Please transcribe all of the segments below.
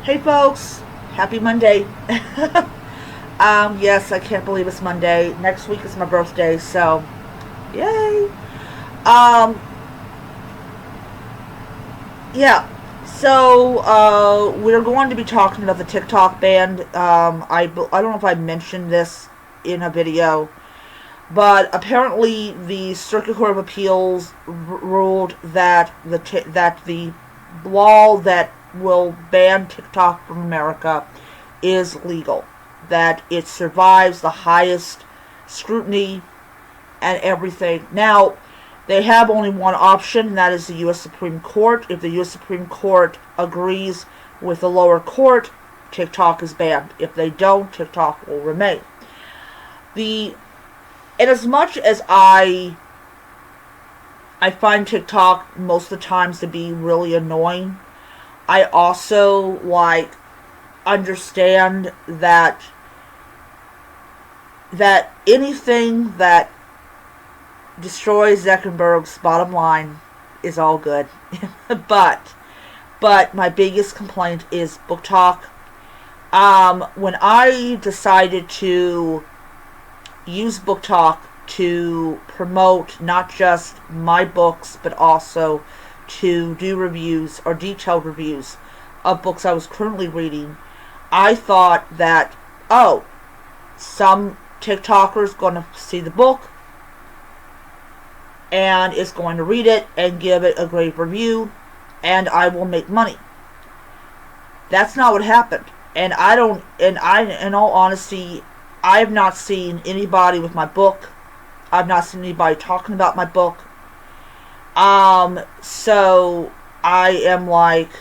Hey folks, happy Monday. Yes, I can't believe it's Monday. Next week is my birthday, so yay. Um, yeah. So we're going to be talking about the TikTok ban. I don't know if I mentioned this in a video, but apparently the Circuit Court of Appeals ruled that the law that will ban TikTok from America is legal, that it survives the highest scrutiny and everything. Now, they have only one option, and that is the U.S. Supreme Court. If the U.S. Supreme Court agrees with the lower court, TikTok is banned. If they don't, TikTok will remain. The and as much as I find TikTok most of the times to be really annoying, I also understand that anything that destroys Zuckerberg's bottom line is all good. but my biggest complaint is Book Talk. When I decided to use Book Talk to promote not just my books, but also to do reviews or detailed reviews of books I was currently reading, I thought that, oh, some TikToker's going to see the book and is going to read it and give it a great review, and I will make money. That's not what happened. And in all honesty, I have not seen anybody with my book. I've not seen anybody talking about my book. So I am like,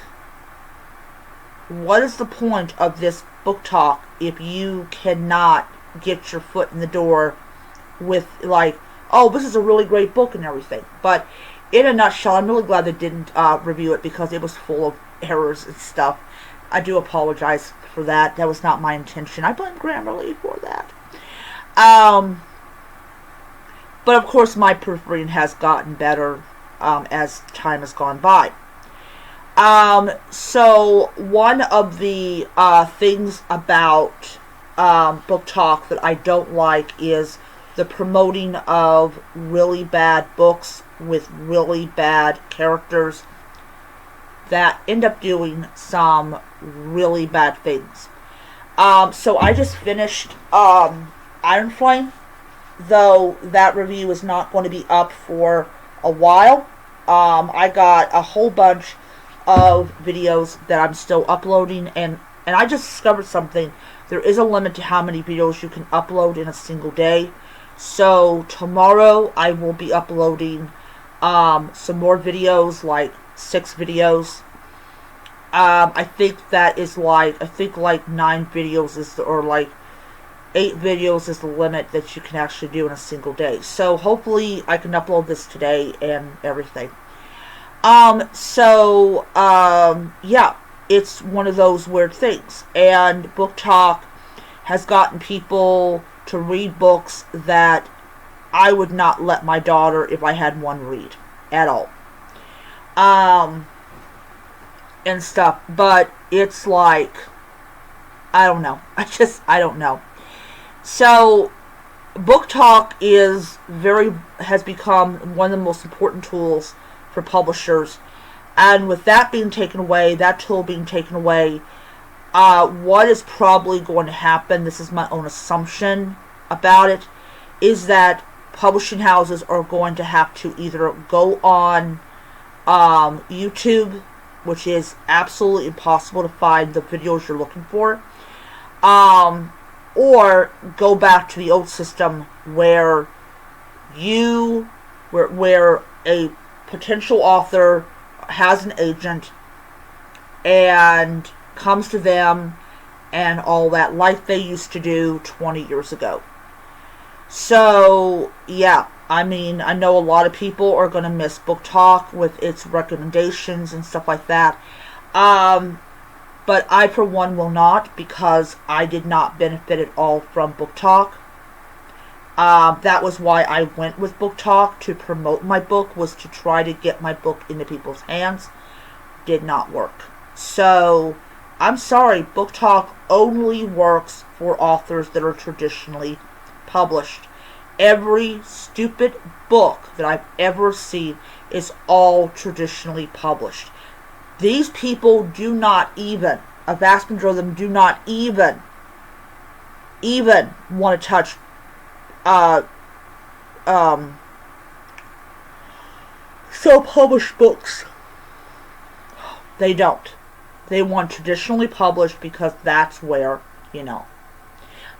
what is the point of this Book Talk if you cannot get your foot in the door with oh, this is a really great book and everything. But in a nutshell, I'm really glad they didn't review it, because it was full of errors and stuff. I do apologize for that. That was not my intention. I blame Grammarly for that. But of course, my proofreading has gotten better as time has gone by. So one of the things about Book Talk that I don't like is the promoting of really bad books with really bad characters that end up doing some really bad things. So I just finished Iron Flame, though that review is not going to be up for a while. I got a whole bunch of videos that I'm still uploading, and I just discovered something. There is a limit to how many videos you can upload in a single day. So tomorrow I will be uploading some more videos, like 6 videos. I think that is I think 9 videos is or 8 videos is the limit that you can actually do in a single day. So hopefully I can upload this today and everything. Yeah, it's one of those weird things. And Book Talk has gotten people to read books that I would not let my daughter, if I had one, read at all. And stuff. But it's I don't know. I don't know. So Book Talk has become one of the most important tools for publishers, and with that being taken away, that tool being taken away, what is probably going to happen, this is my own assumption about it, is that publishing houses are going to have to either go on YouTube, which is absolutely impossible to find the videos you're looking for, or go back to the old system where where a potential author has an agent and comes to them and all that, like they used to do 20 years ago. So yeah, I mean, I know a lot of people are going to miss Book Talk with its recommendations and stuff like that. But I, for one, will not, because I did not benefit at all from Book Talk. That was why I went with Book Talk to promote my book, was to try to get my book into people's hands. Did not work. So I'm sorry, Book Talk only works for authors that are traditionally published. Every stupid book that I've ever seen is all traditionally published. These people do not even, a vast majority of them do not even want to touch self-published books. They don't. They want traditionally published because that's where,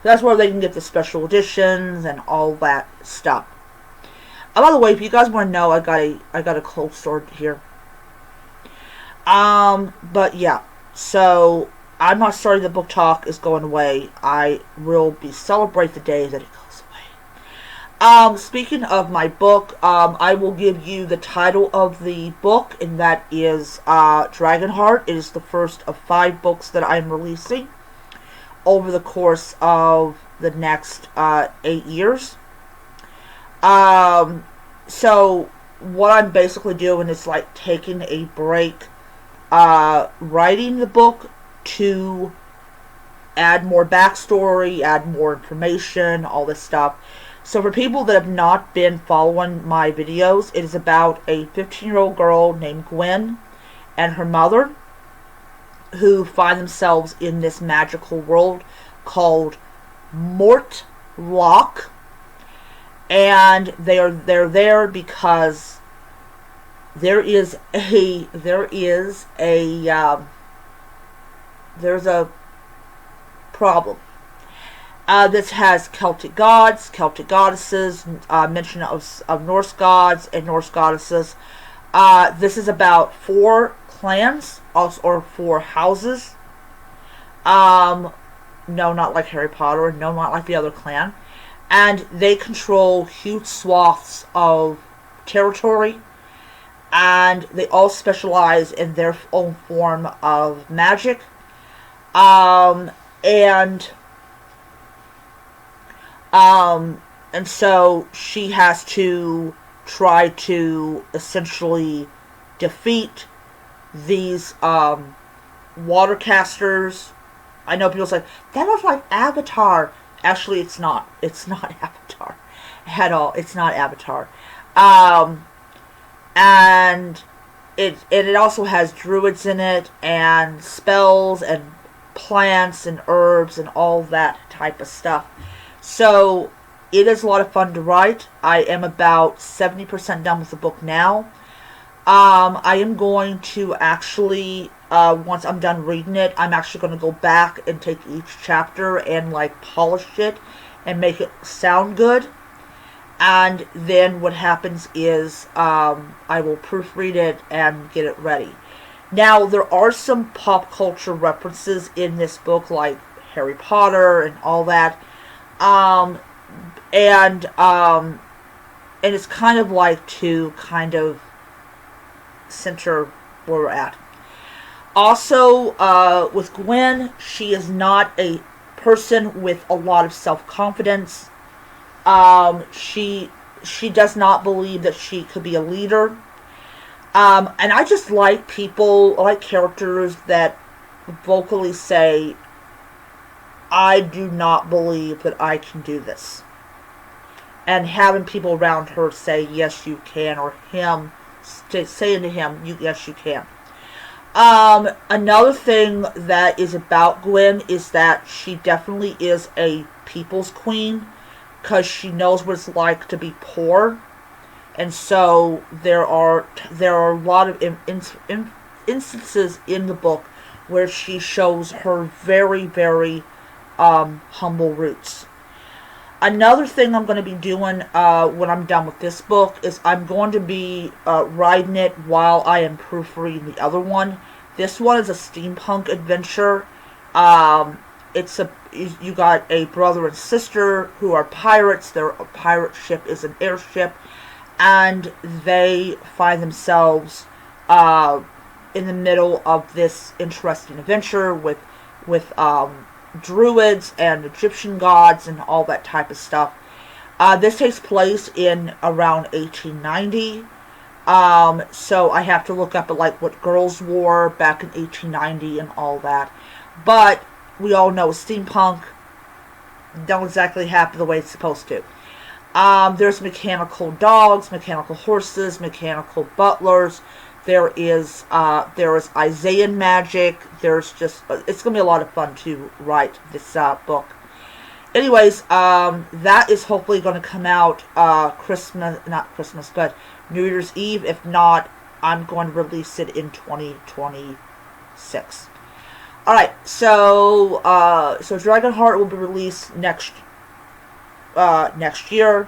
that's where they can get the special editions and all that stuff. By the way, if you guys want to know, I got a cold store here. But yeah, so I'm not sorry the Book Talk is going away. I will celebrate the day that it goes away. Speaking of my book, I will give you the title of the book, and that is Dragonheart. It is the first of 5 books that I'm releasing over the course of the next 8 years. So what I'm basically doing is like taking a break, writing the book to add more backstory, add more information, all this stuff. So for people that have not been following my videos, it is about a 15-year-old girl named Gwen and her mother who find themselves in this magical world called Mortlock. And they're there because there's a problem. This has Celtic gods, Celtic goddesses, mention of Norse gods and Norse goddesses. This is about 4 clans, or 4 houses. No, not like Harry Potter. No, not like the other clan. And they control huge swaths of territory. And they all specialize in their own form of magic. And so she has to try to essentially defeat these watercasters. I know people say, that looks like Avatar. Actually, it's not. It's not Avatar at all. It's not Avatar. And it also has druids in it, and spells, and plants, and herbs, and all that type of stuff. So, it is a lot of fun to write. I am about 70% done with the book now. I am going to actually, once I'm done reading it, I'm actually going to go back and take each chapter and, like, polish it and make it sound good. And then what happens is, I will proofread it and get it ready. Now, there are some pop culture references in this book, like Harry Potter and all that. And it's kind of like to kind of center where we're at. Also, with Gwen, she is not a person with a lot of self-confidence. She does not believe that she could be a leader. And I just like people, I like characters that vocally say, I do not believe that I can do this. And having people around her say, yes, you can, or him, saying to him, yes, you can. Another thing that is about Gwen is that she definitely is a people's queen, because she knows what it's like to be poor. And so there are a lot of instances in the book where she shows her very, very humble roots. Another thing I'm going to be doing when I'm done with this book is I'm going to be writing it while I am proofreading the other one. This one is a steampunk adventure. You got a brother and sister who are pirates. Their pirate ship is an airship, and they find themselves in the middle of this interesting adventure with druids and Egyptian gods and all that type of stuff. This takes place in around 1890. So I have to look up at like what girls wore back in 1890 and all that. but we all know steampunk don't exactly happen the way it's supposed to. There's mechanical dogs, mechanical horses, mechanical butlers. There is Isaiah magic. There's just it's gonna be a lot of fun to write this book. Anyways, that is hopefully going to come out not Christmas, but New Year's Eve. If not, I'm going to release it in 2026. All right, so Dragonheart will be released next year.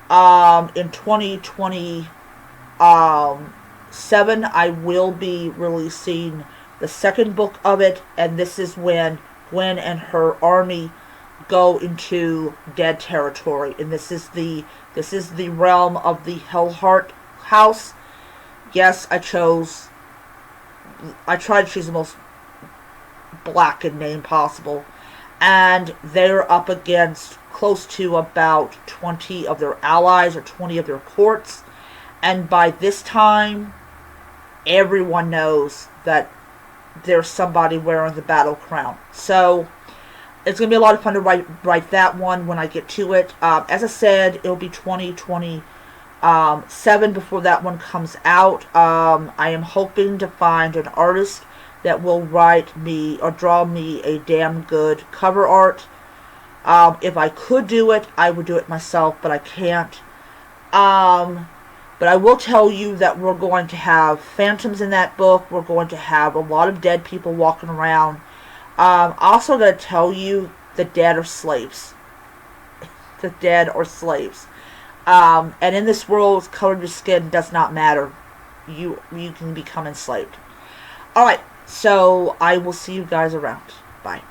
In 2027, I will be releasing the second book of it, and this is when Gwen and her army go into dead territory, and this is the realm of the Hellheart house. Yes, I tried to choose the most blackened name possible, and they're up against close to about 20 of their allies or 20 of their courts, and by this time everyone knows that there's somebody wearing the battle crown. So it's going to be a lot of fun to write that one when I get to it. As I said, it'll be 2027 before that one comes out. I am hoping to find an artist that will write me or draw me a damn good cover art. If I could do it, I would do it myself, but I can't. But I will tell you that we're going to have phantoms in that book. We're going to have a lot of dead people walking around. Also going to tell you the dead are slaves. The dead are slaves. And in this world, color of your skin does not matter. You can become enslaved. Alright, so I will see you guys around. Bye.